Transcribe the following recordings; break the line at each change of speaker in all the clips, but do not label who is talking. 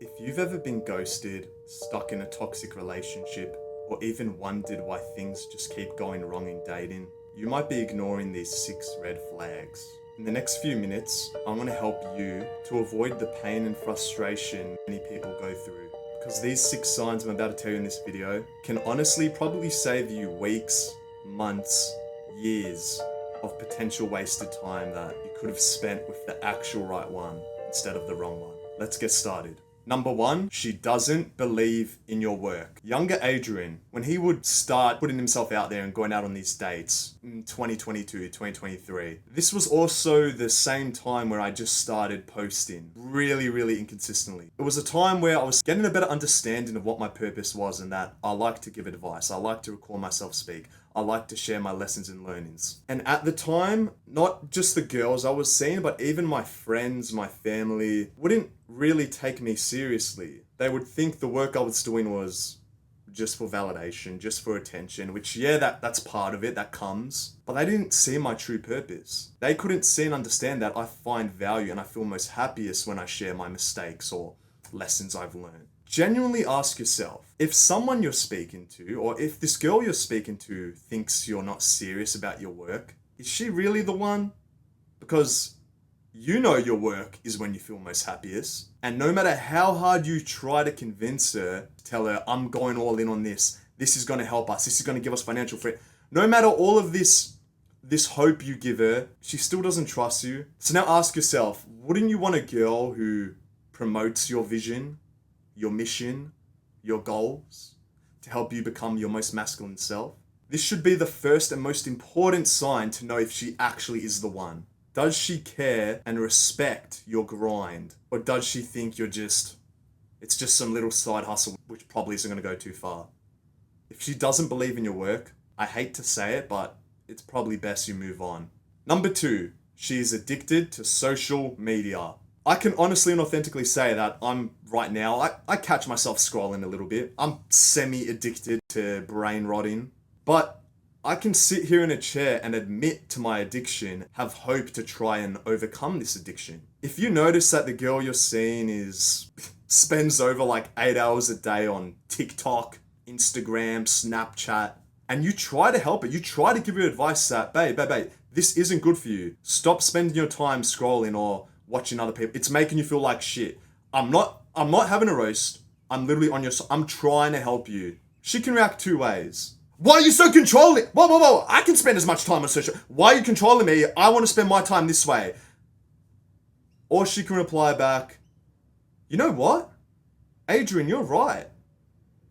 If you've ever been ghosted, stuck in a toxic relationship, or even wondered why things just keep going wrong in dating, you might be ignoring these 6 red flags. In the next few minutes, I'm going to help you to avoid the pain and frustration many people go through. Because these 6 signs I'm about to tell you in this video can honestly probably save you weeks, months, years of potential wasted time that you could have spent with the actual right one instead of the wrong one. Let's get started. Number 1, she doesn't believe in your work. Younger Adrian, when he would start putting himself out there and going out on these dates in 2022, 2023, this was also the same time where I just started posting really inconsistently. It was a time where I was getting a better understanding of what my purpose was and that I like to give advice. I like to record myself speak. I like to share my lessons and learnings. And at the time, not just the girls I was seeing, but even my friends, my family, wouldn't really take me seriously. They would think the work I was doing was just for validation, just for attention, which, yeah, that's part of it, that comes. But they didn't see my true purpose. They couldn't see and understand that I find value and I feel most happiest when I share my mistakes or lessons I've learned. Genuinely ask yourself, if someone you're speaking to, or if this girl you're speaking to thinks you're not serious about your work, is she really the one? Because you know your work is when you feel most happiest. And no matter how hard you try to convince her, tell her, I'm going all in on this is going to help us, this is going to give us financial freedom. No matter all of this hope you give her, she still doesn't trust you. So now ask yourself, wouldn't you want a girl who promotes your vision, your mission, your goals, to help you become your most masculine self? This should be the first and most important sign to know if she actually is the one. Does she care and respect your grind? Or does she think it's just some little side hustle which probably isn't going to go too far? If she doesn't believe in your work, I hate to say it, but it's probably best you move on. Number 2, she is addicted to social media. I can honestly and authentically say that right now, I catch myself scrolling a little bit. I'm semi-addicted to brain rotting. But I can sit here in a chair and admit to my addiction, have hope to try and overcome this addiction. If you notice that the girl you're seeing spends over like 8 hours a day on TikTok, Instagram, Snapchat, and you try to help it, you try to give her advice that, babe, this isn't good for you. Stop spending your time scrolling or watching other people. It's making you feel like shit. I'm not having a roast. I'm literally on your side. I'm trying to help you. She can react 2 ways. Why are you so controlling? Whoa. I can spend as much time on social. Why are you controlling me? I want to spend my time this way. Or she can reply back, you know what? Adrian, you're right.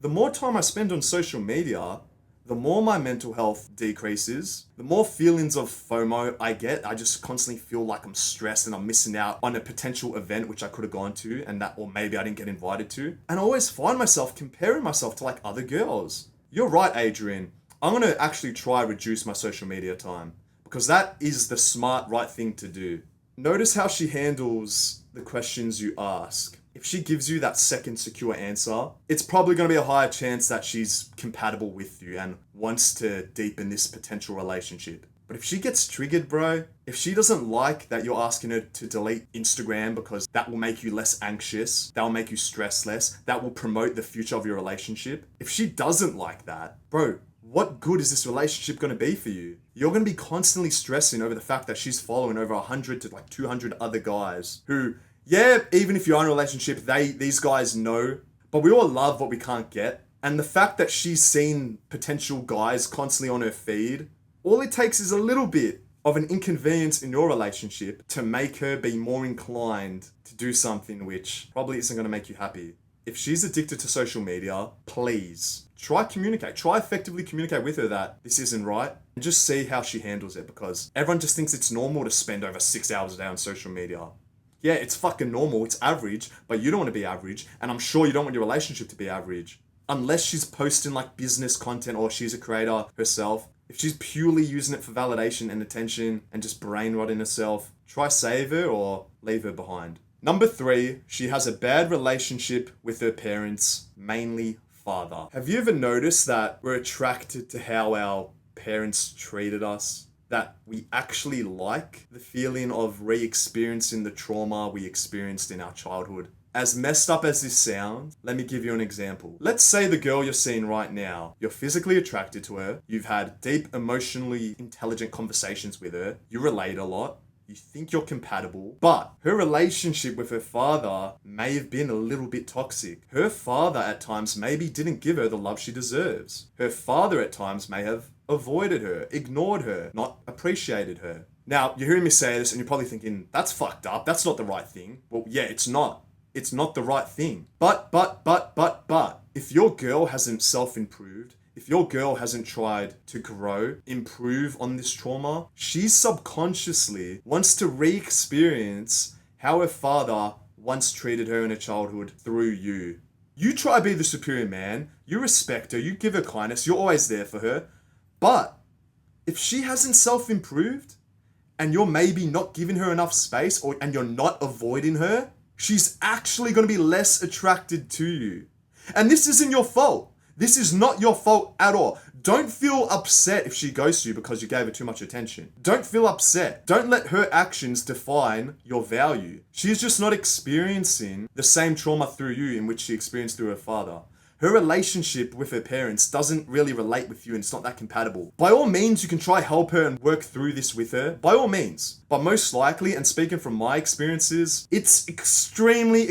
The more time I spend on social media, the more my mental health decreases, the more feelings of FOMO I get. I just constantly feel like I'm stressed and I'm missing out on a potential event which I could have gone to or maybe I didn't get invited to. And I always find myself comparing myself to like other girls. You're right, Adrian. I'm going to actually try reduce my social media time because that is the smart, right thing to do. Notice how she handles the questions you ask. If she gives you that second secure answer, it's probably going to be a higher chance that she's compatible with you and wants to deepen this potential relationship. But if she gets triggered, bro, if she doesn't like that you're asking her to delete Instagram because that will make you less anxious, that will make you stress less, that will promote the future of your relationship. If she doesn't like that, bro, what good is this relationship going to be for you? You're going to be constantly stressing over the fact that she's following over 100 to like 200 other guys who, yeah, even if you're in a relationship, these guys know, but we all love what we can't get. And the fact that she's seen potential guys constantly on her feed, all it takes is a little bit of an inconvenience in your relationship to make her be more inclined to do something which probably isn't going to make you happy. If she's addicted to social media, please try effectively communicate with her that this isn't right and just see how she handles it, because everyone just thinks it's normal to spend over 6 hours a day on social media. Yeah, it's fucking normal, it's average, but you don't want to be average, and I'm sure you don't want your relationship to be average. Unless she's posting like business content or she's a creator herself. If she's purely using it for validation and attention and just brain rotting herself, try save her or leave her behind. Number 3, she has a bad relationship with her parents, mainly father. Have you ever noticed that we're attracted to how our parents treated us? That we actually like the feeling of re-experiencing the trauma we experienced in our childhood? As messed up as this sounds, let me give you an example. Let's say the girl you're seeing right now, you're physically attracted to her, you've had deep, emotionally intelligent conversations with her, you relate a lot, you think you're compatible, but her relationship with her father may have been a little bit toxic. Her father at times maybe didn't give her the love she deserves. Her father at times may have avoided her, ignored her, not appreciated her. Now, you're hearing me say this and you're probably thinking, that's fucked up, that's not the right thing. Well, yeah, it's not. It's not the right thing. But, if your girl hasn't self-improved, if your girl hasn't tried to grow, improve on this trauma, she subconsciously wants to re-experience how her father once treated her in her childhood through you. You try to be the superior man, you respect her, you give her kindness, you're always there for her. But if she hasn't self-improved, and you're maybe not giving her enough space, and you're not avoiding her, she's actually going to be less attracted to you. And this isn't your fault. This is not your fault at all. Don't feel upset if she ghosts you because you gave her too much attention. Don't feel upset. Don't let her actions define your value. She's just not experiencing the same trauma through you in which she experienced through her father. Her relationship with her parents doesn't really relate with you and it's not that compatible. By all means, you can try help her and work through this with her. By all means. But most likely, and speaking from my experiences, it's extremely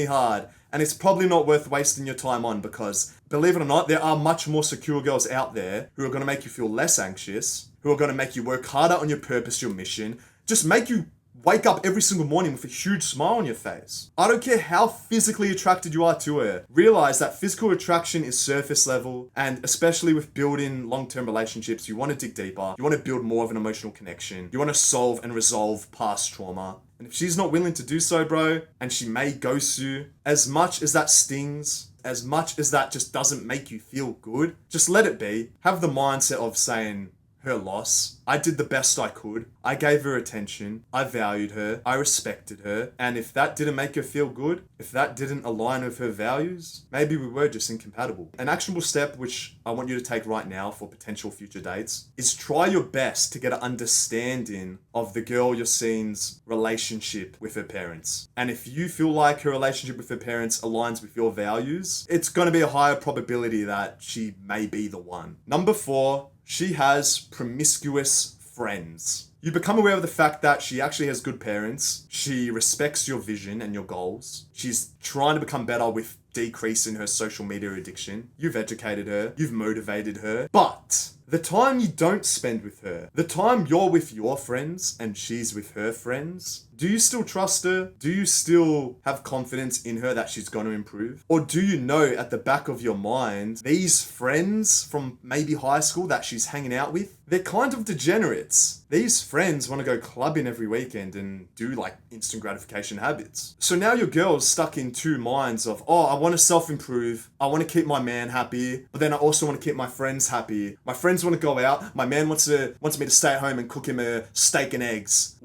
hard. And it's probably not worth wasting your time on because, believe it or not, there are much more secure girls out there who are going to make you feel less anxious, who are going to make you work harder on your purpose, your mission, just make you wake up every single morning with a huge smile on your face. I don't care how physically attracted you are to her. Realize that physical attraction is surface level, and especially with building long-term relationships, you want to dig deeper. You want to build more of an emotional connection. You want to solve and resolve past trauma. And if she's not willing to do so, bro, and she may ghost you, as much as that stings, as much as that just doesn't make you feel good, just let it be. Have the mindset of saying, her loss. I did the best I could. I gave her attention. I valued her. I respected her. And if that didn't make her feel good, if that didn't align with her values, maybe we were just incompatible. An actionable step, which I want you to take right now for potential future dates, is try your best to get an understanding of the girl you're seeing's relationship with her parents. And if you feel like her relationship with her parents aligns with your values, it's going to be a higher probability that she may be the one. Number 4, she has promiscuous friends. You become aware of the fact that she actually has good parents. She respects your vision and your goals. She's trying to become better with decreasing her social media addiction. You've educated her. You've motivated her. But the time you don't spend with her, the time you're with your friends and she's with her friends, do you still trust her? Do you still have confidence in her that she's going to improve? Or do you know at the back of your mind, these friends from maybe high school that she's hanging out with, they're kind of degenerates. These friends want to go clubbing every weekend and do like instant gratification habits. So now your girl's stuck in two minds of, oh, I want to self-improve. I want to keep my man happy, but then I also want to keep my friends happy. My friends want to go out. My man wants me to stay at home and cook him a steak and eggs.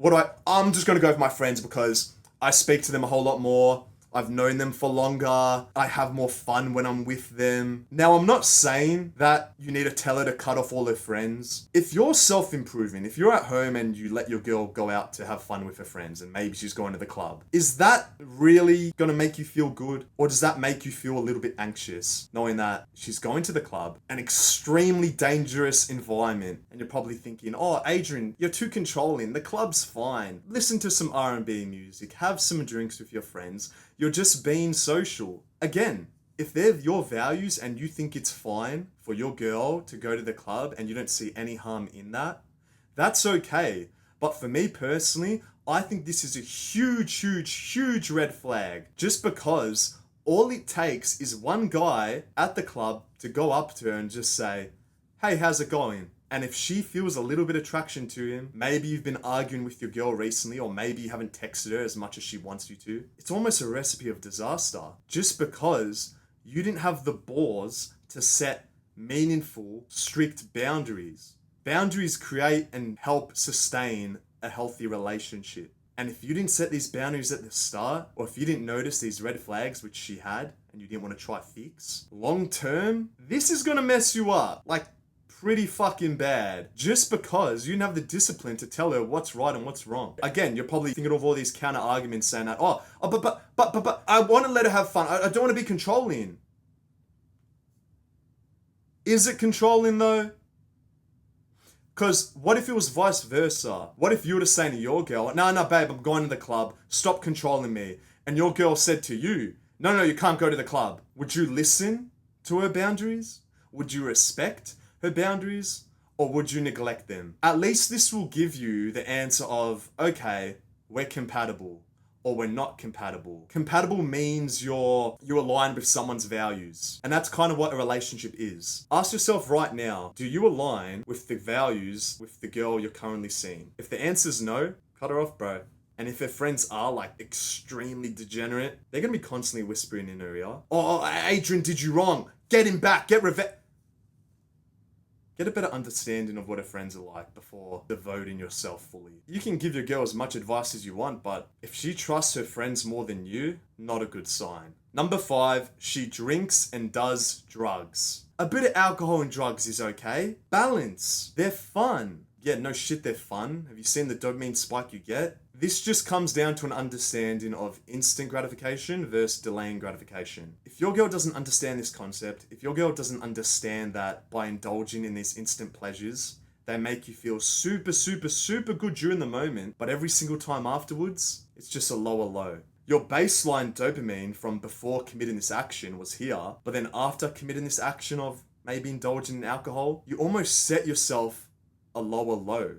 I'm just going to go with my friends because I speak to them a whole lot more. I've known them for longer. I have more fun when I'm with them. Now, I'm not saying that you need to tell her to cut off all her friends. If you're self-improving, if you're at home and you let your girl go out to have fun with her friends and maybe she's going to the club, is that really going to make you feel good? Or does that make you feel a little bit anxious knowing that she's going to the club, an extremely dangerous environment, and you're probably thinking, oh, Adrian, you're too controlling. The club's fine. Listen to some R&B music. Have some drinks with your friends. You're just being social. Again, if they're your values and you think it's fine for your girl to go to the club and you don't see any harm in that, that's okay. But for me personally, I think this is a huge red flag. Just because all it takes is one guy at the club to go up to her and just say, hey, how's it going? And if she feels a little bit of attraction to him, maybe you've been arguing with your girl recently, or maybe you haven't texted her as much as she wants you to. It's almost a recipe of disaster. Just because you didn't have the balls to set meaningful, strict boundaries. Boundaries create and help sustain a healthy relationship. And if you didn't set these boundaries at the start, or if you didn't notice these red flags, which she had, and you didn't want to try fix, long term, this is going to mess you up. Like, pretty fucking bad just because you didn't have the discipline to tell her what's right and what's wrong. Again, you're probably thinking of all these counter arguments saying that, but I want to let her have fun. I don't want to be controlling. Is it controlling though? Because what if it was vice versa? What if you were to say to your girl, no, babe, I'm going to the club. Stop controlling me. And your girl said to you, no, you can't go to the club. Would you listen to her boundaries? Would you respect her boundaries? Or would you neglect them? At least this will give you the answer of, okay, we're compatible. Or we're not compatible. Compatible means you're aligned with someone's values. And that's kind of what a relationship is. Ask yourself right now, do you align with the values with the girl you're currently seeing? If the answer's no, cut her off, bro. And if her friends are like extremely degenerate, they're gonna be constantly whispering in her ear. Oh, Adrian did you wrong. Get him back, get revenge. Get a better understanding of what her friends are like before devoting yourself fully. You can give your girl as much advice as you want, but if she trusts her friends more than you, not a good sign. Number 5, she drinks and does drugs. A bit of alcohol and drugs is okay. Balance. They're fun. Yeah, no shit, they're fun. Have you seen the dopamine spike you get? This just comes down to an understanding of instant gratification versus delaying gratification. If your girl doesn't understand this concept, if your girl doesn't understand that by indulging in these instant pleasures, they make you feel super, super, super good during the moment, but every single time afterwards, it's just a lower low. Your baseline dopamine from before committing this action was here, but then after committing this action of maybe indulging in alcohol, you almost set yourself a lower low.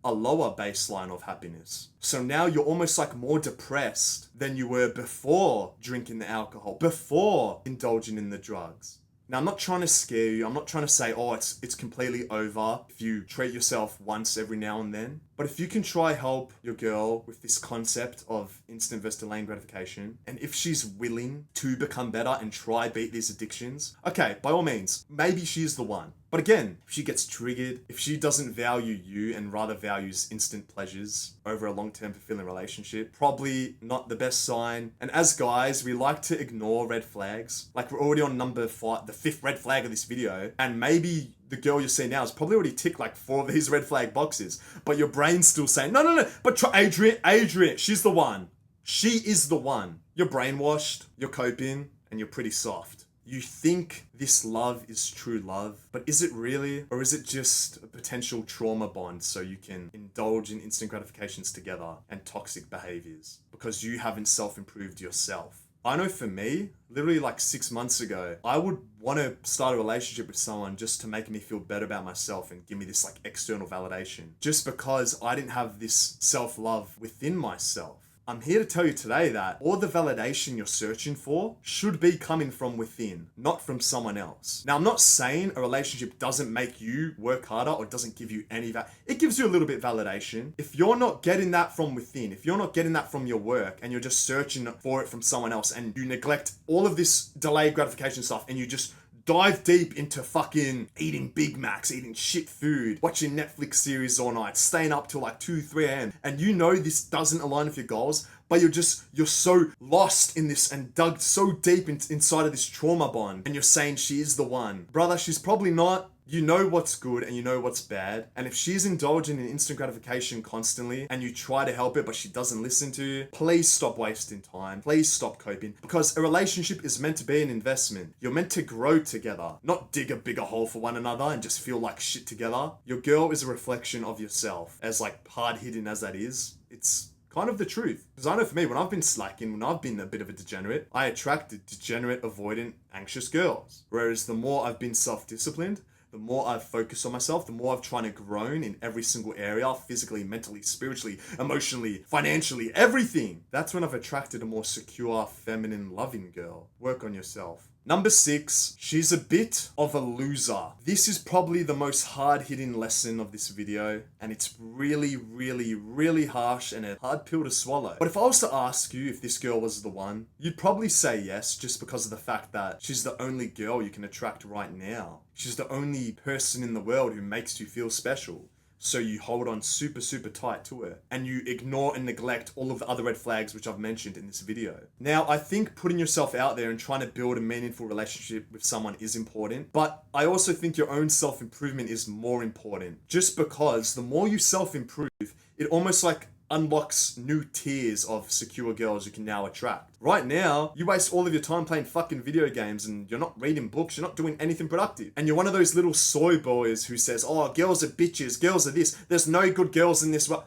A lower baseline of happiness. So now you're almost like more depressed than you were before drinking the alcohol, before indulging in the drugs. Now, I'm not trying to scare you. I'm not trying to say, oh, it's completely over if you treat yourself once every now and then. But if you can try help your girl with this concept of instant versus delaying gratification, and if she's willing to become better and try beat these addictions, okay, by all means, maybe she's the one. But again, if she gets triggered, if she doesn't value you and rather values instant pleasures over a long-term fulfilling relationship, probably not the best sign. And as guys, we like to ignore red flags. Like we're already on number 5, the 5th red flag of this video, and maybe the girl you're seeing now has probably already ticked like 4 of these red flag boxes, but your brain's still saying, no, but try Adrian, she's the one. She is the one. You're brainwashed, you're coping, and you're pretty soft. You think this love is true love, but is it really? Or is it just a potential trauma bond so you can indulge in instant gratifications together and toxic behaviors because you haven't self-improved yourself? I know for me, literally like 6 months ago, I would want to start a relationship with someone just to make me feel better about myself and give me this like external validation. Just because I didn't have this self-love within myself. I'm here to tell you today that all the validation you're searching for should be coming from within, not from someone else. Now, I'm not saying a relationship doesn't make you work harder or doesn't give you any it gives you a little bit validation. If you're not getting that from within, if you're not getting that from your work and you're just searching for it from someone else and you neglect all of this delayed gratification stuff and you just dive deep into fucking eating Big Macs, eating shit food, watching Netflix series all night, staying up till like 2, 3 a.m. And you know this doesn't align with your goals, but you're so lost in this and dug so deep inside of this trauma bond. And you're saying she is the one. Brother, she's probably not. You know what's good and you know what's bad. And if she's indulging in instant gratification constantly and you try to help her but she doesn't listen to you, please stop wasting time. Please stop coping. Because a relationship is meant to be an investment. You're meant to grow together, not dig a bigger hole for one another and just feel like shit together. Your girl is a reflection of yourself. As like hard-hitting as that is, it's kind of the truth. Because I know for me, when I've been slacking, when I've been a bit of a degenerate, I attracted degenerate, avoidant, anxious girls. Whereas the more I've been self-disciplined, the more I've focused on myself, the more I've tried to grown in every single area, physically, mentally, spiritually, emotionally, financially, everything. That's when I've attracted a more secure, feminine, loving girl. Work on yourself. Number 6, she's a bit of a loser. This is probably the most hard-hitting lesson of this video, and it's really, really, really harsh and a hard pill to swallow. But if I was to ask you if this girl was the one, you'd probably say yes, just because of the fact that she's the only girl you can attract right now. She's the only person in the world who makes you feel special. So you hold on super, super tight to her and you ignore and neglect all of the other red flags which I've mentioned in this video. Now, I think putting yourself out there and trying to build a meaningful relationship with someone is important, but I also think your own self-improvement is more important, just because the more you self-improve, it almost like unlocks new tiers of secure girls you can now attract. Right now, you waste all of your time playing fucking video games and you're not reading books, you're not doing anything productive. And you're one of those little soy boys who says, oh, girls are bitches, girls are this, there's no good girls in this world.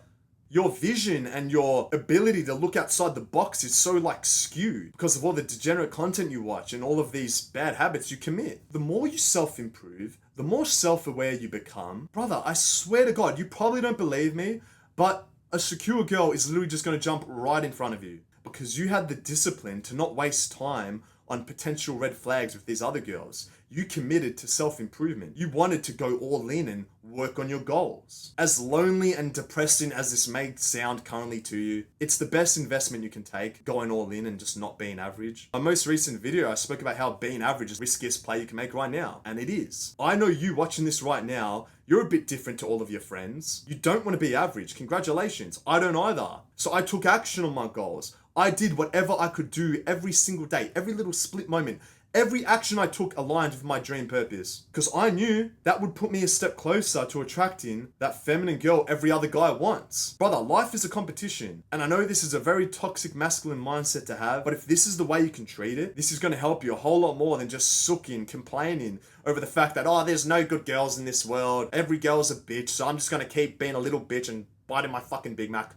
Your vision and your ability to look outside the box is so like skewed because of all the degenerate content you watch and all of these bad habits you commit. The more you self-improve, the more self-aware you become. Brother, I swear to God, you probably don't believe me, but a secure girl is literally just going to jump right in front of you because you had the discipline to not waste time on potential red flags with these other girls. You committed to self-improvement. You wanted to go all in and work on your goals. As lonely and depressing as this may sound currently to you, it's the best investment you can take, going all in and just not being average. My most recent video, I spoke about how being average is the riskiest play you can make right now, and it is. I know you watching this right now, you're a bit different to all of your friends. You don't want to be average. Congratulations. I don't either. So I took action on my goals. I did whatever I could do every single day, every little split moment. Every action I took aligned with my dream purpose, because I knew that would put me a step closer to attracting that feminine girl every other guy wants. Brother, life is a competition, and I know this is a very toxic masculine mindset to have, but if this is the way you can treat it, this is going to help you a whole lot more than just sucking, complaining over the fact that, oh, there's no good girls in this world, every girl's a bitch, so I'm just going to keep being a little bitch and biting my fucking Big Mac.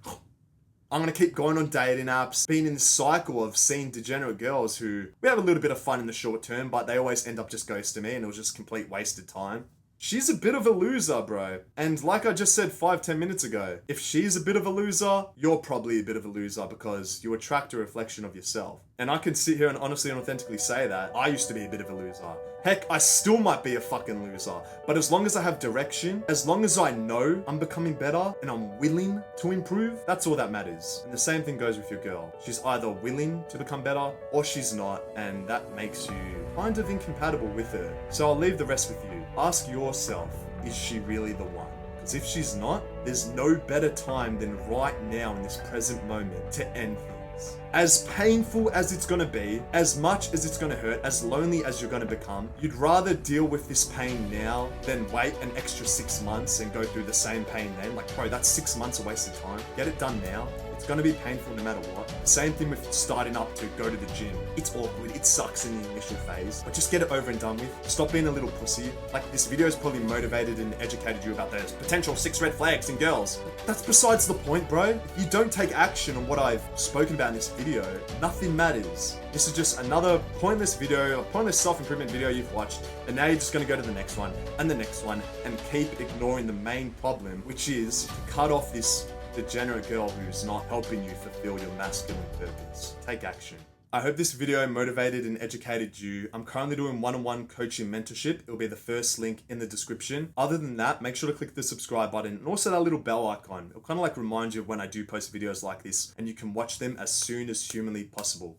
I'm going to keep going on dating apps, being in this cycle of seeing degenerate girls who, we have a little bit of fun in the short term, but they always end up just ghosting me and it was just complete wasted time. She's a bit of a loser, bro. And like I just said 5-10 minutes ago, if she's a bit of a loser, you're probably a bit of a loser because you attract a reflection of yourself. And I can sit here and honestly and authentically say that I used to be a bit of a loser. Heck, I still might be a fucking loser. But as long as I have direction, as long as I know I'm becoming better and I'm willing to improve, that's all that matters. And the same thing goes with your girl. She's either willing to become better or she's not, and that makes you kind of incompatible with her. So I'll leave the rest with you. Ask yourself, is she really the one? Because if she's not, there's no better time than right now in this present moment to end things. As painful as it's gonna be, as much as it's gonna hurt, as lonely as you're gonna become, you'd rather deal with this pain now than wait an extra 6 months and go through the same pain then. Like, bro, that's 6 months of wasted time. Get it done now. It's gonna be painful no matter what. The same thing with starting up to go to the gym. It's awkward, it sucks in the initial phase, but just get it over and done with. Stop being a little pussy. Like, this video has probably motivated and educated you about those potential 6 red flags in girls. That's besides the point, bro. If you don't take action on what I've spoken about in this video, nothing matters. This is just another pointless video, a pointless self-improvement video you've watched, and now you're just gonna go to the next one, and the next one, and keep ignoring the main problem, which is to cut off this degenerate girl who's not helping you fulfill your masculine purpose. Take action. I hope this video motivated and educated you. I'm currently doing one-on-one coaching mentorship. It'll be the first link in the description. Other than that, make sure to click the subscribe button and also that little bell icon. It'll kind of like remind you of when I do post videos like this, and you can watch them as soon as humanly possible.